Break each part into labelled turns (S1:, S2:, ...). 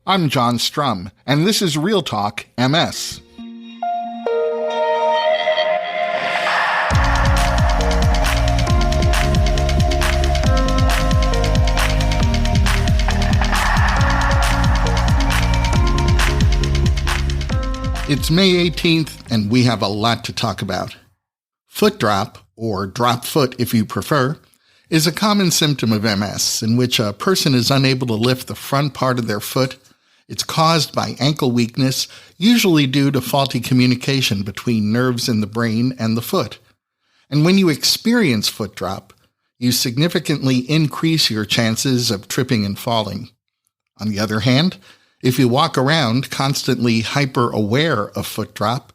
S1: I'm John Strum, and this is Real Talk MS. It's May 18th, and we have a lot to talk about. Foot drop, or drop foot if you prefer, is a common symptom of MS in which a person is unable to lift the front part of their foot. It's caused by ankle weakness, usually due to faulty communication between nerves in the brain and the foot. And when you experience foot drop, you significantly increase your chances of tripping and falling. On the other hand, if you walk around constantly hyper-aware of foot drop,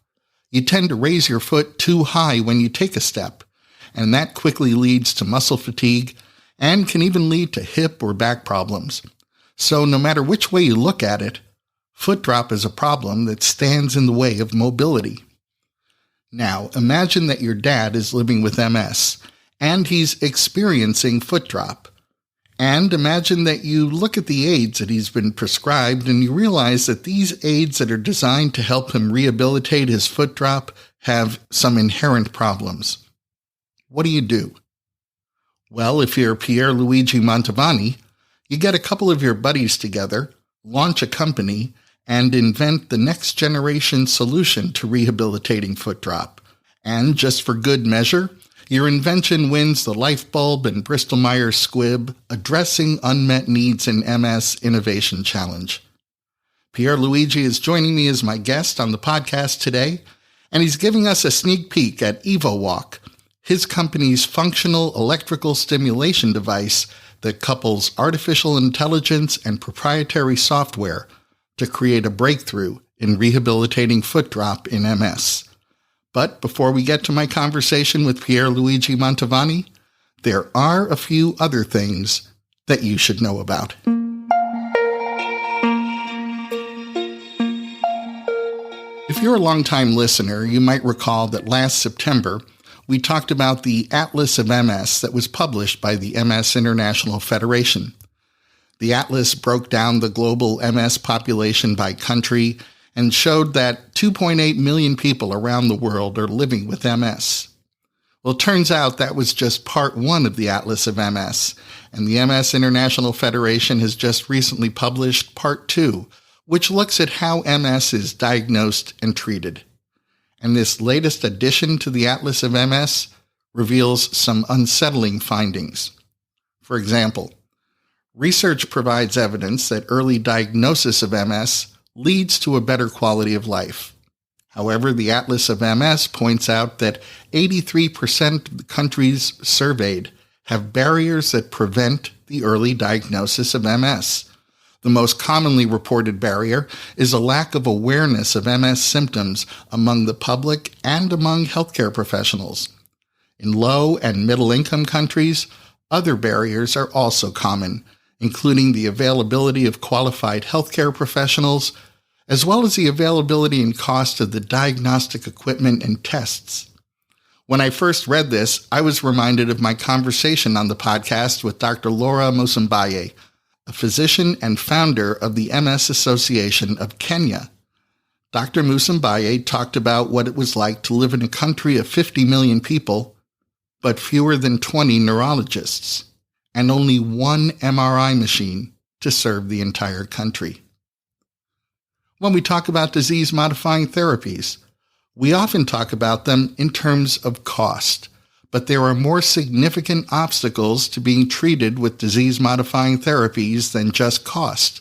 S1: you tend to raise your foot too high when you take a step, and that quickly leads to muscle fatigue and can even lead to hip or back problems. So no matter which way you look at it, foot drop is a problem that stands in the way of mobility. Now, imagine that your dad is living with MS, and he's experiencing foot drop. And imagine that you look at the aids that he's been prescribed and you realize that these aids that are designed to help him rehabilitate his foot drop have some inherent problems. What do? Well, if you're Pierluigi Montovani, you get a couple of your buddies together, launch a company, and invent the next generation solution to rehabilitating foot drop. And just for good measure, your invention wins the Lyfebulb and Bristol Squibb Addressing Unmet Needs in MS Innovation Challenge. Pierluigi is joining me as my guest on the podcast today, and he's giving us a sneak peek at EvoWalk, his company's functional electrical stimulation device that couples artificial intelligence and proprietary software to create a breakthrough in rehabilitating foot drop in MS. But before we get to my conversation with Pierluigi Montovani, there are a few other things that you should know about. If you're a longtime listener, you might recall that last September, we talked about the Atlas of MS that was published by the MS International Federation. The Atlas broke down the global MS population by country and showed that 2.8 million people around the world are living with MS. Well, it turns out that was just part one of the Atlas of MS, and the MS International Federation has just recently published part two, which looks at how MS is diagnosed and treated. And this latest addition to the Atlas of MS reveals some unsettling findings. For example, research provides evidence that early diagnosis of MS leads to a better quality of life. However, the Atlas of MS points out that 83% of the countries surveyed have barriers that prevent the early diagnosis of MS. The most commonly reported barrier is a lack of awareness of MS symptoms among the public and among healthcare professionals. In low and middle-income countries, other barriers are also common, including the availability of qualified healthcare professionals, as well as the availability and cost of the diagnostic equipment and tests. When I first read this, I was reminded of my conversation on the podcast with Dr. Laura Musambaye, a physician and founder of the MS Association of Kenya. Dr. Musambaye talked about what it was like to live in a country of 50 million people, but fewer than 20 neurologists, and only one MRI machine to serve the entire country. When we talk about disease-modifying therapies, we often talk about them in terms of cost, but there are more significant obstacles to being treated with disease-modifying therapies than just cost.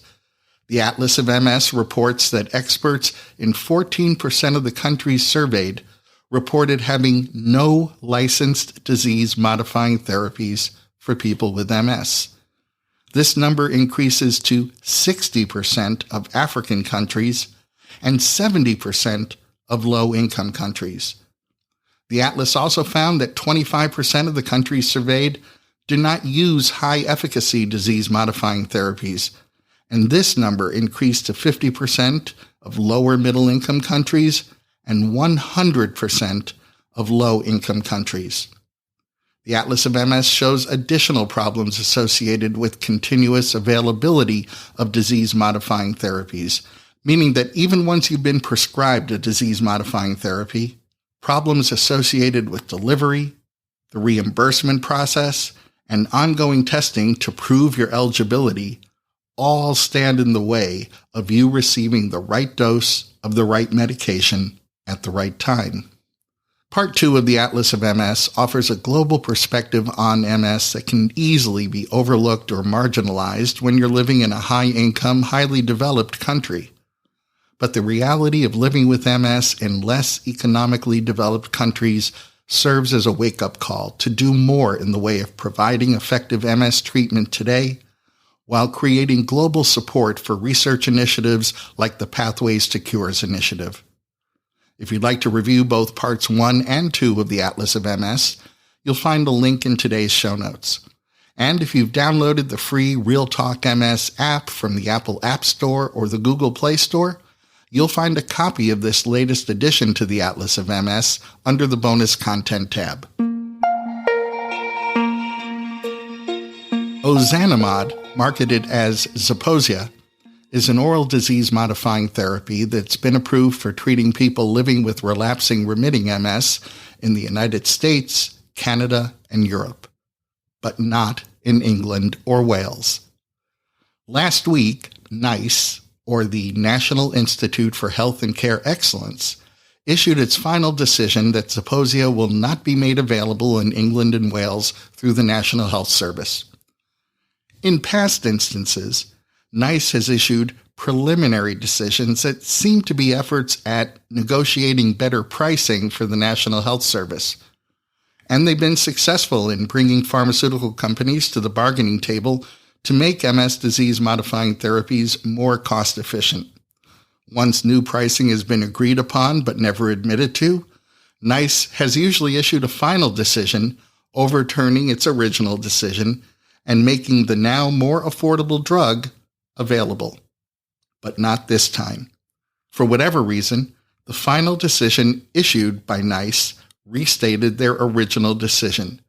S1: The Atlas of MS reports that experts in 14% of the countries surveyed reported having no licensed disease-modifying therapies for people with MS. This number increases to 60% of African countries and 70% of low-income countries. The Atlas also found that 25% of the countries surveyed do not use high-efficacy disease-modifying therapies, and this number increased to 50% of lower middle-income countries and 100% of low-income countries. The Atlas of MS shows additional problems associated with continuous availability of disease-modifying therapies, meaning that even once you've been prescribed a disease-modifying therapy, problems associated with delivery, the reimbursement process, and ongoing testing to prove your eligibility all stand in the way of you receiving the right dose of the right medication at the right time. Part 2 of the Atlas of MS offers a global perspective on MS that can easily be overlooked or marginalized when you're living in a high-income, highly developed country. But the reality of living with MS in less economically developed countries serves as a wake-up call to do more in the way of providing effective MS treatment today, while creating global support for research initiatives like the Pathways to Cures initiative. If you'd like to review both parts 1 and 2 of the Atlas of MS, you'll find a link in today's show notes. And if you've downloaded the free Real Talk MS app from the Apple App Store or the Google Play Store, you'll find a copy of this latest addition to the Atlas of MS under the Bonus Content tab. Ozanimod, marketed as Zeposia, is an oral disease-modifying therapy that's been approved for treating people living with relapsing remitting MS in the United States, Canada, and Europe, but not in England or Wales. Last week, NICE, or the National Institute for Health and Care Excellence, issued its final decision that Zeposia will not be made available in England and Wales through the National Health Service. In past instances, NICE has issued preliminary decisions that seem to be efforts at negotiating better pricing for the National Health Service. And they've been successful in bringing pharmaceutical companies to the bargaining table to make MS disease-modifying therapies more cost-efficient. Once new pricing has been agreed upon but never admitted to, NICE has usually issued a final decision overturning its original decision and making the now more affordable drug available. But not this time. For whatever reason, the final decision issued by NICE restated their original decision,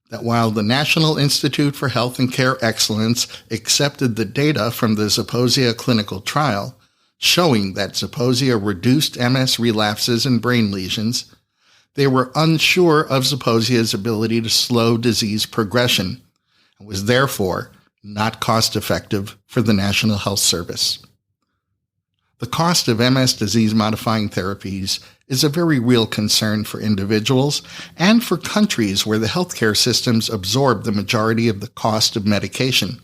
S1: that while the National Institute for Health and Care Excellence accepted the data from the Zeposia clinical trial, showing that Zeposia reduced MS relapses and brain lesions, they were unsure of Zeposia's ability to slow disease progression, and was therefore not cost-effective for the National Health Service. The cost of MS disease-modifying therapies is a very real concern for individuals and for countries where the healthcare systems absorb the majority of the cost of medication.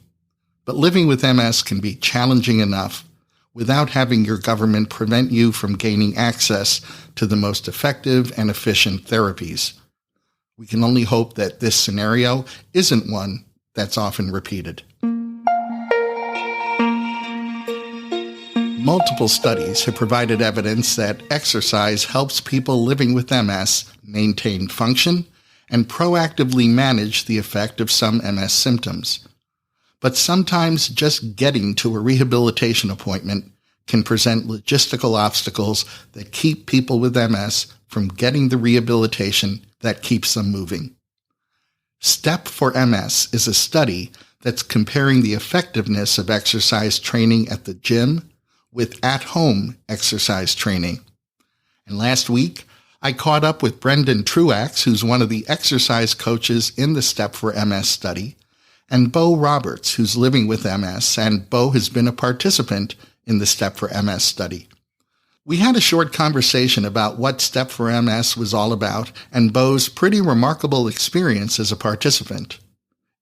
S1: But living with MS can be challenging enough without having your government prevent you from gaining access to the most effective and efficient therapies. We can only hope that this scenario isn't one that's often repeated. Multiple studies have provided evidence that exercise helps people living with MS maintain function and proactively manage the effect of some MS symptoms. But sometimes just getting to a rehabilitation appointment can present logistical obstacles that keep people with MS from getting the rehabilitation that keeps them moving. STEP for MS is a study that's comparing the effectiveness of exercise training at the gym with at-home exercise training. And last week, I caught up with Brendan Truax, who's one of the exercise coaches in the STEP for MS study, and Beau Roberts, who's living with MS, and Beau has been a participant in the STEP for MS study. We had a short conversation about what STEP for MS was all about and Beau's pretty remarkable experience as a participant.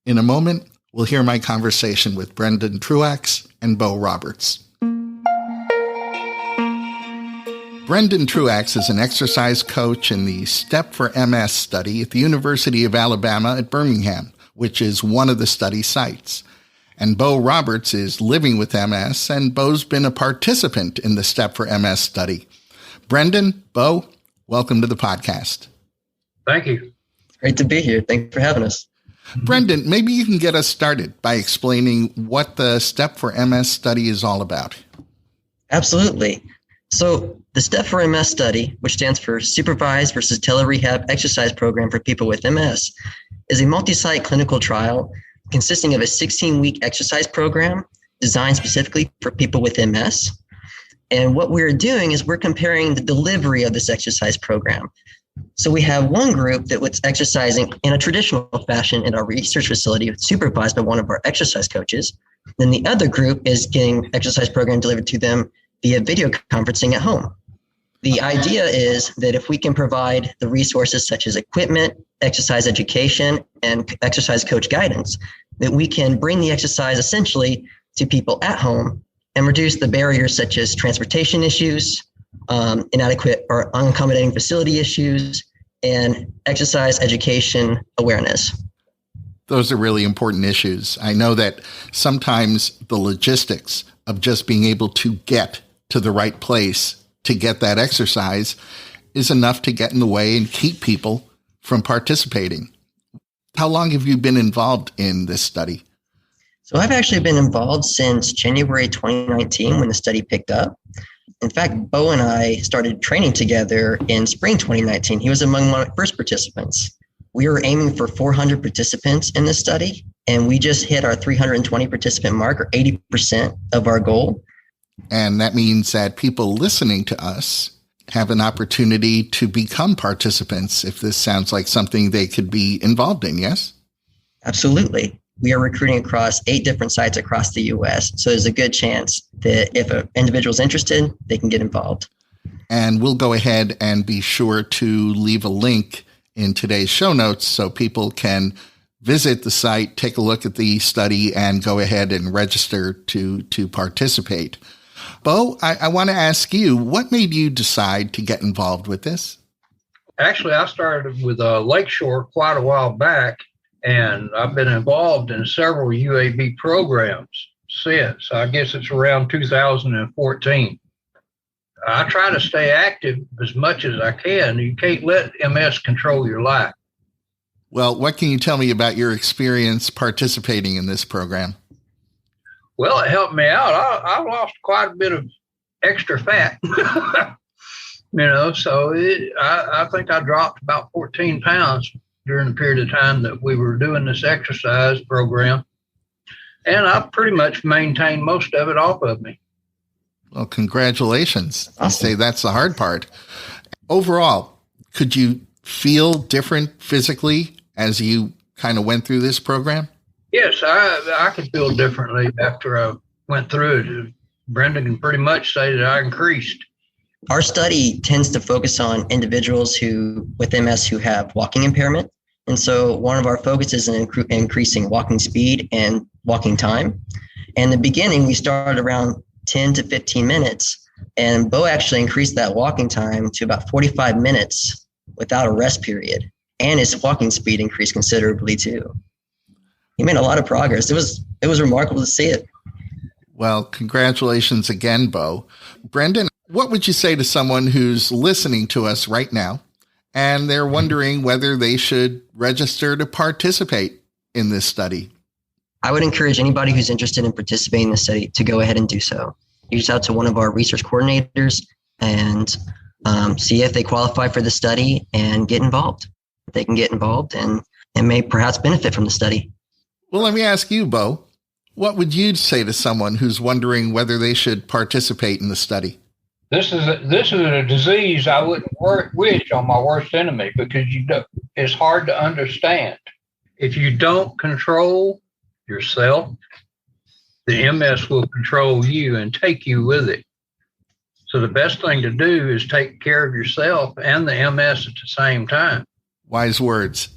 S1: In a moment, we'll hear my conversation with Brendan Truax and Beau Roberts. Brendan Truax is an exercise coach in the STEP for MS study at the University of Alabama at Birmingham, which is one of the study sites. And Beau Roberts is living with MS, and Beau's been a participant in the STEP for MS study. Brendan, Beau, welcome to the podcast.
S2: Thank you.
S3: Great to be here. Thanks for having us.
S1: Brendan, maybe you can get us started by explaining what the STEP for MS study is all about.
S3: Absolutely. So the STEP for MS study, which stands for Supervised versus Tele-Rehab Exercise Program for People with MS, is a multi-site clinical trial consisting of a 16-week exercise program designed specifically for people with MS. And what we're doing is we're comparing the delivery of this exercise program. So we have one group that was exercising in a traditional fashion in our research facility, supervised by one of our exercise coaches. Then the other group is getting exercise program delivered to them via video conferencing at home. The idea is that if we can provide the resources such as equipment, exercise education, and exercise coach guidance, that we can bring the exercise essentially to people at home and reduce the barriers such as transportation issues, inadequate or unaccommodating facility issues, and exercise education awareness.
S1: Those are really important issues. I know that sometimes the logistics of just being able to get to the right place to get that exercise is enough to get in the way and keep people from participating. How long have you been involved in this study?
S3: So I've actually been involved since January 2019 when the study picked up. In fact, Beau and I started training together in spring 2019. He was among my first participants. We were aiming for 400 participants in this study, and we just hit our 320 participant mark, or 80% of our goal.
S1: And that means that people listening to us have an opportunity to become participants if this sounds like something they could be involved in, yes?
S3: Absolutely. We are recruiting across 8 different sites across the U.S., so there's a good chance that if an individual is interested, they can get involved.
S1: And we'll go ahead and be sure to leave a link in today's show notes so people can visit the site, take a look at the study, and go ahead and register to participate. Beau, I want to ask you, what made you decide to get involved with this?
S2: Actually, I started with Lakeshore quite a while back, and I've been involved in several UAB programs since. I guess it's around 2014. I try to stay active as much as I can. You can't let MS control your life.
S1: Well, what can you tell me about your experience participating in this program?
S2: Well, it helped me out. I lost quite a bit of extra fat, so I think I dropped about 14 pounds during the period of time that we were doing this exercise program. And I pretty much maintained most of it off of me.
S1: Well, congratulations. I say that's the hard part. Overall, could you feel different physically as you kind of went through this program?
S2: Yes, I could feel differently after I went through it. Brenda can pretty much say that I increased.
S3: Our study tends to focus on individuals with MS who have walking impairment. And so one of our focuses is in increasing walking speed and walking time. And in the beginning, we started around 10 to 15 minutes. And Beau actually increased that walking time to about 45 minutes without a rest period. And his walking speed increased considerably too. He made a lot of progress. It was remarkable to see it.
S1: Well, congratulations again, Beau. Brendan, what would you say to someone who's listening to us right now and they're wondering whether they should register to participate in this study?
S3: I would encourage anybody who's interested in participating in the study to go ahead and do so. Reach out to one of our research coordinators and see if they qualify for the study and get involved. They can get involved and may perhaps benefit from the study.
S1: Well, let me ask you, Beau, what would you say to someone who's wondering whether they should participate in the study?
S2: This is a disease I wouldn't wish on my worst enemy because it's hard to understand. If you don't control yourself, the MS will control you and take you with it. So the best thing to do is take care of yourself and the MS at the same time.
S1: Wise words.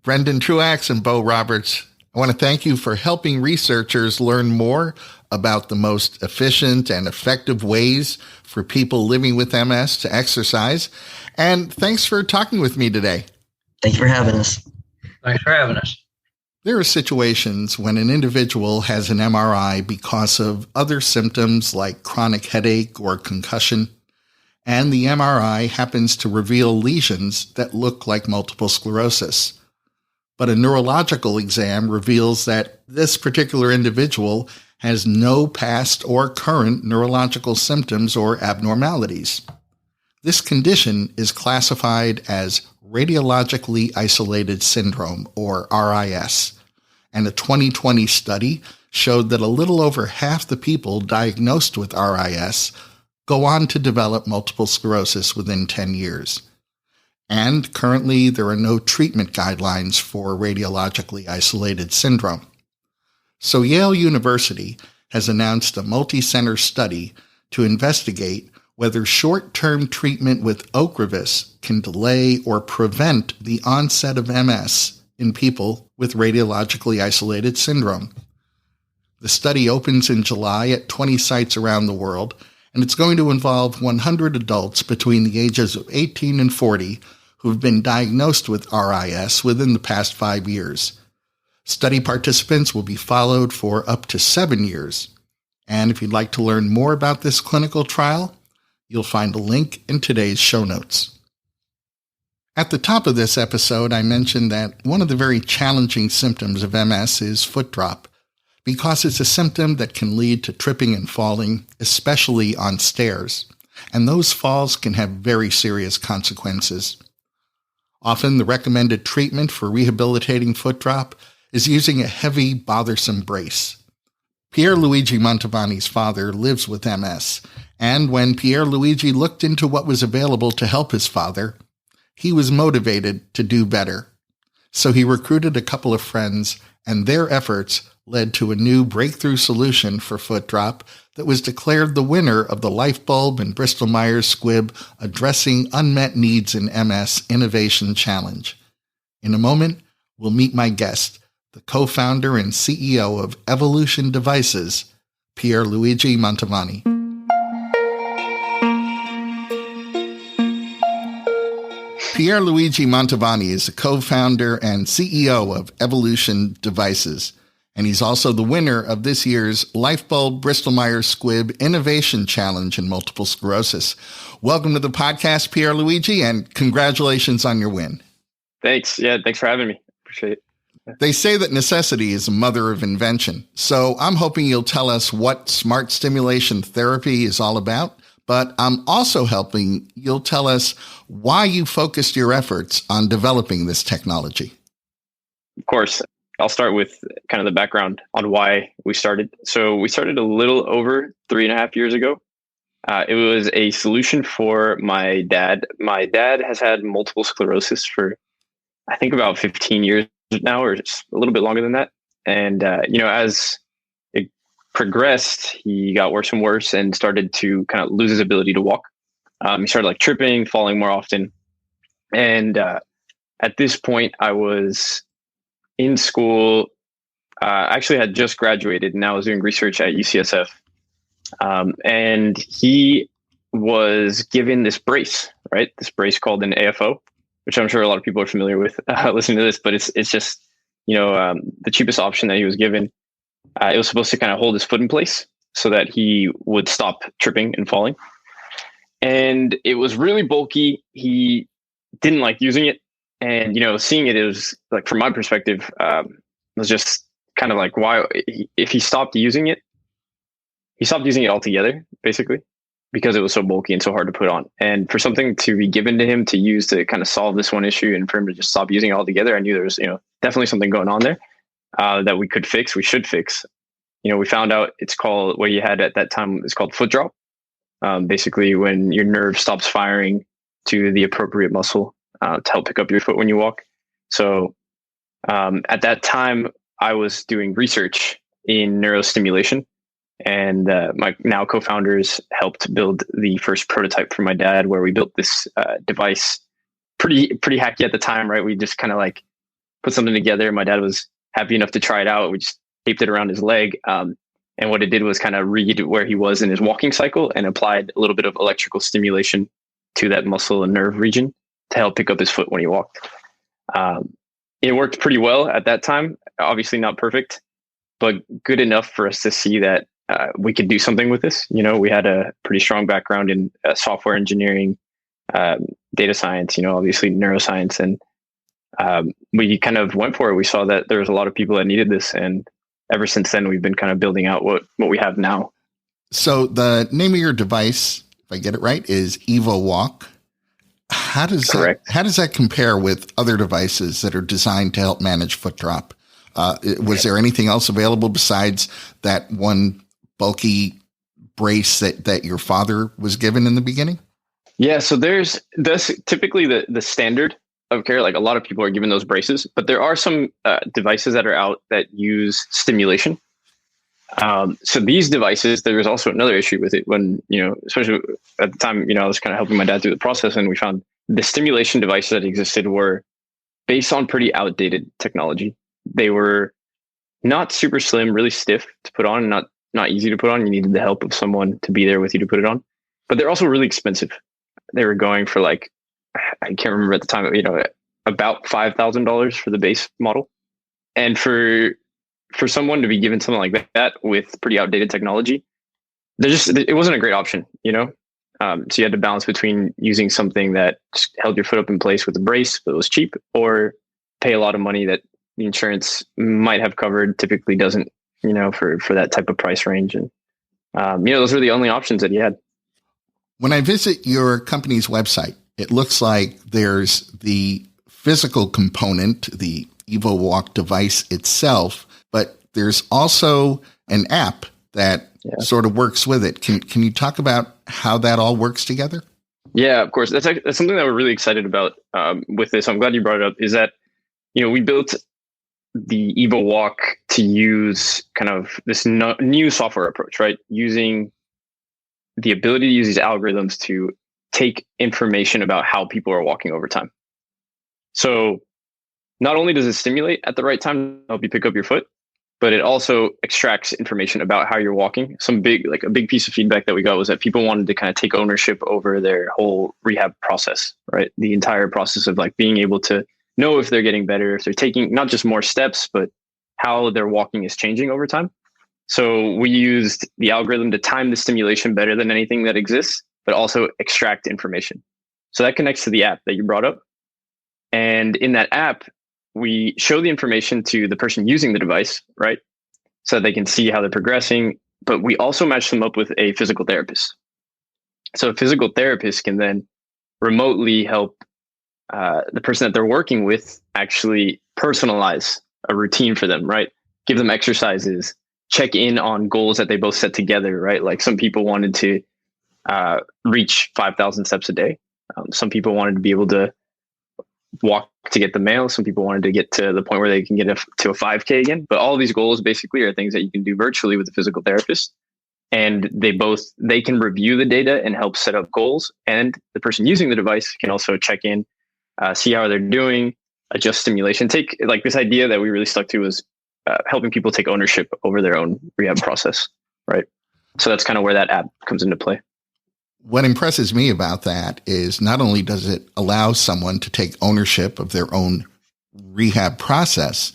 S1: Brendan Truax and Beau Roberts, I want to thank you for helping researchers learn more about the most efficient and effective ways for people living with MS to exercise. And thanks for talking with me today.
S3: Thank you for having us.
S2: Thanks for having us.
S1: There are situations when an individual has an MRI because of other symptoms like chronic headache or concussion, and the MRI happens to reveal lesions that look like multiple sclerosis. But a neurological exam reveals that this particular individual has no past or current neurological symptoms or abnormalities. This condition is classified as radiologically isolated syndrome, or RIS, and a 2020 study showed that a little over half the people diagnosed with RIS go on to develop multiple sclerosis within 10 years. And currently, there are no treatment guidelines for radiologically isolated syndrome. So Yale University has announced a multi-center study to investigate whether short-term treatment with Ocrevus can delay or prevent the onset of MS in people with radiologically isolated syndrome. The study opens in July at 20 sites around the world, and it's going to involve 100 adults between the ages of 18 and 40 who have been diagnosed with RIS within the past 5 years. Study participants will be followed for up to 7 years. And if you'd like to learn more about this clinical trial, you'll find a link in today's show notes. At the top of this episode, I mentioned that one of the very challenging symptoms of MS is foot drop, because it's a symptom that can lead to tripping and falling, especially on stairs, and those falls can have very serious consequences. Often, the recommended treatment for rehabilitating foot drop is using a heavy, bothersome brace. Pierluigi Montovani's father lives with MS, and when Pierluigi looked into what was available to help his father, he was motivated to do better. So he recruited a couple of friends, and their efforts led to a new breakthrough solution for foot drop that was declared the winner of the Lyfebulb and Bristol Squibb Addressing Unmet Needs in MS Innovation Challenge. In a moment, we'll meet my guest, the co-founder and CEO of Evolution Devices, Pierluigi Montovani. Pierluigi Montovani is the co-founder and CEO of Evolution Devices, and he's also the winner of this year's Lyfebulb Bristol Squibb Innovation Challenge in Multiple Sclerosis. Welcome to the podcast, Pierluigi, and congratulations on your win.
S4: Thanks. Yeah, thanks for having me. Appreciate it.
S1: They say that necessity is a mother of invention, so I'm hoping you'll tell us what smart stimulation therapy is all about, but I'm also hoping you'll tell us why you focused your efforts on developing this technology.
S4: Of course. I'll start with kind of the background on why we started. So we started a little over 3.5 years ago. It was a solution for my dad. My dad has had multiple sclerosis for, I think, about 15 years now, or just a little bit longer than that. And, as it progressed, he got worse and worse and started to kind of lose his ability to walk. He started tripping, falling more often. And at this point, I was in school. I actually had just graduated, and I was doing research at UCSF. And he was given this brace, right? This brace called an AFO, which I'm sure a lot of people are familiar with listening to this, but it's just, the cheapest option that he was given. It was supposed to kind of hold his foot in place so that he would stop tripping and falling. And it was really bulky. He didn't like using it. And, seeing it, it was from my perspective, was just kind of why, if he stopped using it, he stopped using it altogether, basically, because it was so bulky and so hard to put on. And for something to be given to him to use to kind of solve this one issue and for him to just stop using it altogether, I knew there was, definitely something going on there that we should fix. We found out it's called, what he had at that time is called foot drop. Basically when your nerve stops firing to the appropriate muscle to help pick up your foot when you walk. So at that time, I was doing research in neurostimulation. And my now co-founders helped build the first prototype for my dad, where we built this device, pretty hacky at the time, right? We just kind of put something together. My dad was happy enough to try it out. We just taped it around his leg. And what it did was kind of read where he was in his walking cycle and applied a little bit of electrical stimulation to that muscle and nerve region to help pick up his foot when he walked. It worked pretty well at that time. Obviously not perfect, but good enough for us to see that we could do something with this. We had a pretty strong background in software engineering, data science, obviously neuroscience. And we kind of went for it. We saw that there was a lot of people that needed this. And ever since then, we've been kind of building out what we have now. So
S1: the name of your device, if I get it right, is EvoWalk.
S4: Correct.
S1: How does that compare with other devices that are designed to help manage foot drop? Was there anything else available besides that one bulky brace that your father was given in the beginning?
S4: Yeah, so that's typically the standard of care. Like a lot of people are given those braces, but there are some devices that are out that use stimulation. So these devices, there's also another issue with it when, especially at the time, I was kind of helping my dad through the process, and we found the stimulation devices that existed were based on pretty outdated technology. They were not super slim, really stiff to put on, and not easy to put on. You needed the help of someone to be there with you to put it on, but they're also really expensive. They were going for I can't remember at the time, about $5,000 for the base model. And for someone to be given something like that with pretty outdated technology, it wasn't a great option, So you had to balance between using something that just held your foot up in place with a brace, but it was cheap, or pay a lot of money that the insurance might have covered, typically doesn't, for that type of price range. And, those were the only options that you had.
S1: When I visit your company's website, it looks like there's the physical component, the EvoWalk device itself, but there's also an app that sort of works with it. Can you talk about how that all works together?
S4: Yeah, of course. That's something that we're really excited about with this. I'm glad you brought it up. Is that, we built the EvoWalk to use kind of this new software approach, right? Using the ability to use these algorithms to take information about how people are walking over time. So not only does it stimulate at the right time to help you pick up your foot, but it also extracts information about how you're walking. A big piece of feedback that we got was that people wanted to kind of take ownership over their whole rehab process, right? The entire process of being able to know if they're getting better, if they're taking not just more steps, but how their walking is changing over time. So we used the algorithm to time the stimulation better than anything that exists, but also extract information. So that connects to the app that you brought up. And in that app, we show the information to the person using the device, right? So that they can see how they're progressing, but we also match them up with a physical therapist. So a physical therapist can then remotely help the person that they're working with actually personalize a routine for them, right? Give them exercises, check in on goals that they both set together, right? Like some people wanted to reach 5,000 steps a day. Some people wanted to be able to walk to get the mail. Some people wanted to get to the point where they can get to a 5K again. But all these goals basically are things that you can do virtually with a physical therapist. And they can review the data and help set up goals. And the person using the device can also check in, see how they're doing, adjust stimulation. Take this idea that we really stuck to was helping people take ownership over their own rehab process, right? So that's kind of where that app comes into play.
S1: What impresses me about that is not only does it allow someone to take ownership of their own rehab process,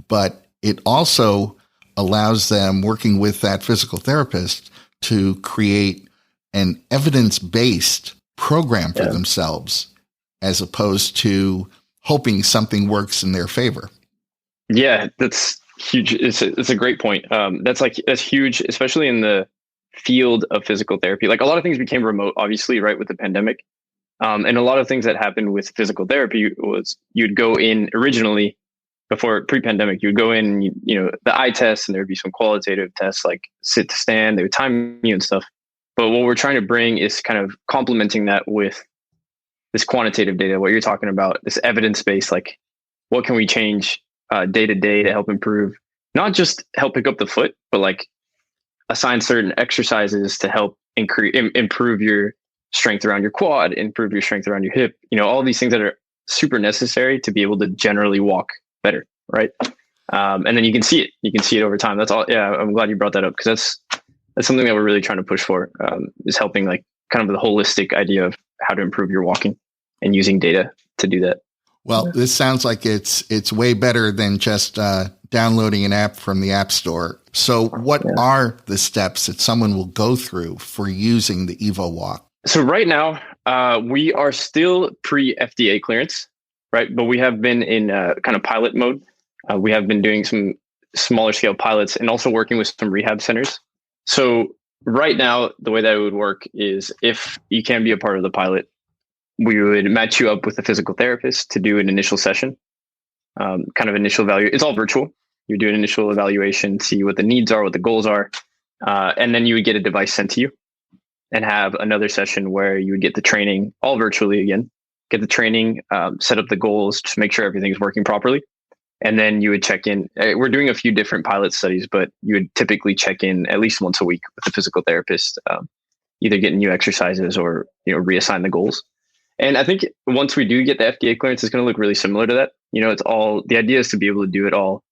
S1: but it also allows them, working with that physical therapist, to create an evidence-based program for themselves, as opposed to hoping something works in their favor.
S4: Yeah, that's huge. It's a great point. That's huge, especially in the field of physical therapy. Like a lot of things became remote, obviously, right, with the pandemic. And a lot of things that happened with physical therapy was you'd go in originally before pre-pandemic, you'd go in, the eye test, and there'd be some qualitative tests like sit to stand, they would time you and stuff. But what we're trying to bring is kind of complementing that with this quantitative data, what you're talking about, this evidence-based, like what can we change day to day to help improve, not just help pick up the foot, but assign certain exercises to help improve your strength around your quad, improve your strength around your hip, all these things that are super necessary to be able to generally walk better, right? And then you can see it over time. That's all. Yeah, I'm glad you brought that up, because that's something that we're really trying to push for, is helping kind of the holistic idea of how to improve your walking and using data to do that.
S1: Well, this sounds like it's way better than just downloading an app from the App Store. So what are the steps that someone will go through for using the EvoWalk?
S4: So right now, we are still pre-FDA clearance, right? But we have been in kind of pilot mode. We have been doing some smaller scale pilots and also working with some rehab centers. So right now, the way that it would work is if you can be a part of the pilot, we would match you up with a physical therapist to do an initial session, kind of initial value. It's all virtual. You do an initial evaluation, see what the needs are, what the goals are, and then you would get a device sent to you and have another session where you would get the training all virtually again, get the training, set up the goals to make sure everything is working properly. And then you would check in. We're doing a few different pilot studies, but you would typically check in at least once a week with a physical therapist, either getting new exercises or reassign the goals. And I think once we do get the FDA clearance, it's going to look really similar to that. It's all, the idea is to be able to do it all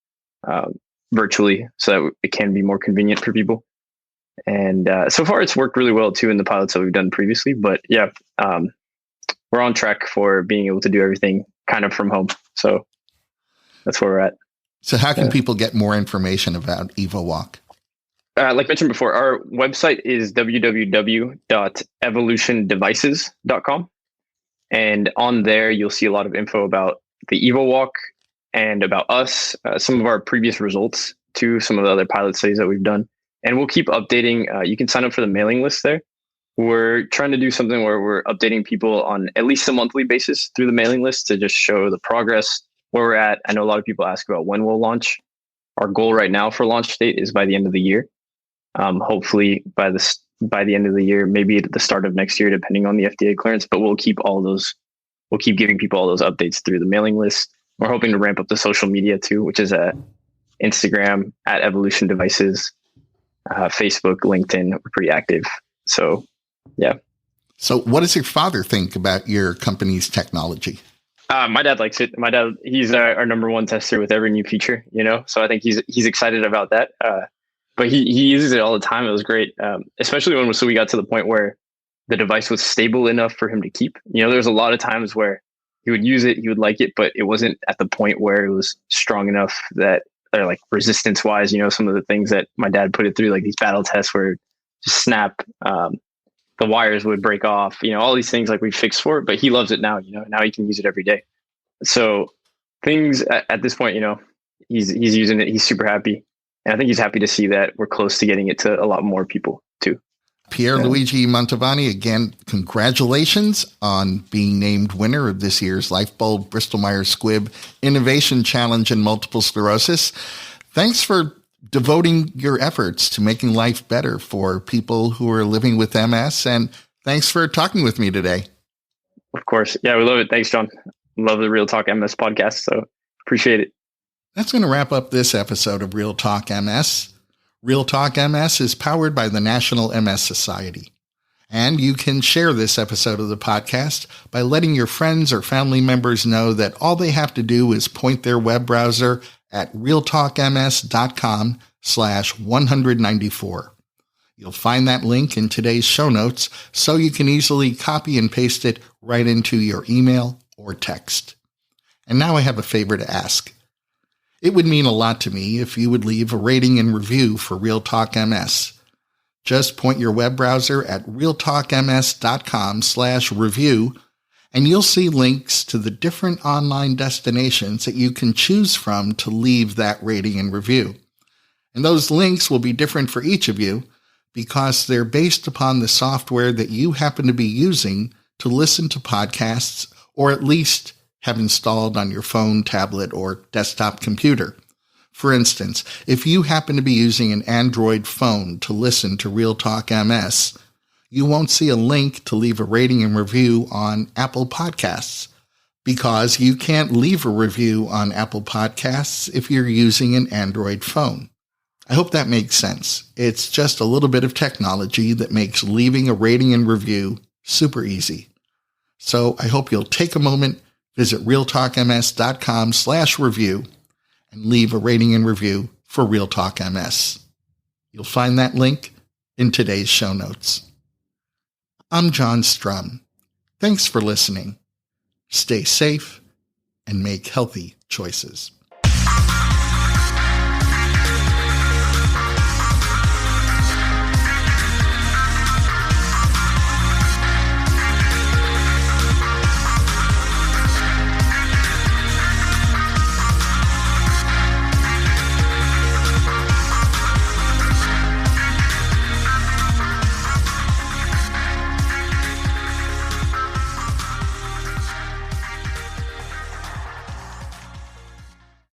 S4: virtually so that it can be more convenient for people. And so far it's worked really well too in the pilots that we've done previously. But yeah, we're on track for being able to do everything kind of from home. So that's where we're at.
S1: So how can people get more information about EvoWalk?
S4: Like mentioned before, our website is www.evolutiondevices.com. And on there, you'll see a lot of info about the EvoWalk and about us, some of our previous results to some of the other pilot studies that we've done. And we'll keep updating. You can sign up for the mailing list there. We're trying to do something where we're updating people on at least a monthly basis through the mailing list to just show the progress, where we're at. I know a lot of people ask about when we'll launch. Our goal right now for launch date is by the end of the year. Hopefully by the end of the year, maybe at the start of next year, depending on the FDA clearance, but we'll keep giving people all those updates through the mailing list. We're hoping to ramp up the social media too, which is Instagram at Evolution Devices, Facebook, LinkedIn. We're pretty active. So, yeah.
S1: So what does your father think about your company's technology?
S4: My dad likes it. My dad, he's our number one tester with every new feature, so I think he's excited about that. But he uses it all the time. It was great, especially when we got to the point where the device was stable enough for him to keep. There was a lot of times where he would use it, he would like it, but it wasn't at the point where it was strong enough that, like resistance wise, some of the things that my dad put it through, like these battle tests where it just snap, the wires would break off, all these things like we fixed for it, but he loves it now, now he can use it every day. So things at this point, he's using it. He's super happy. And I think he's happy to see that we're close to getting it to a lot more people too.
S1: Pierluigi Montovani, again, congratulations on being named winner of this year's Lyfebulb Bristol Myers Squibb Innovation Challenge in Multiple Sclerosis. Thanks for devoting your efforts to making life better for people who are living with MS. And thanks for talking with me today.
S4: Of course. Yeah, we love it. Thanks, John. Love the Real Talk MS podcast. So appreciate it.
S1: That's going to wrap up this episode of Real Talk MS. Real Talk MS is powered by the National MS Society. And you can share this episode of the podcast by letting your friends or family members know that all they have to do is point their web browser at realtalkms.com/194. You'll find that link in today's show notes so you can easily copy and paste it right into your email or text. And now I have a favor to ask. It would mean a lot to me if you would leave a rating and review for Real Talk MS. Just point your web browser at realtalkms.com/review, and you'll see links to the different online destinations that you can choose from to leave that rating and review. And those links will be different for each of you because they're based upon the software that you happen to be using to listen to podcasts, or at least have installed on your phone, tablet, or desktop computer. For instance, if you happen to be using an Android phone to listen to Real Talk MS, you won't see a link to leave a rating and review on Apple Podcasts because you can't leave a review on Apple Podcasts if you're using an Android phone. I hope that makes sense. It's just a little bit of technology that makes leaving a rating and review super easy. So I hope you'll take a moment, visit realtalkms.com/review, and leave a rating and review for Real Talk MS. You'll find that link in today's show notes. I'm John Strum. Thanks for listening. Stay safe and make healthy choices.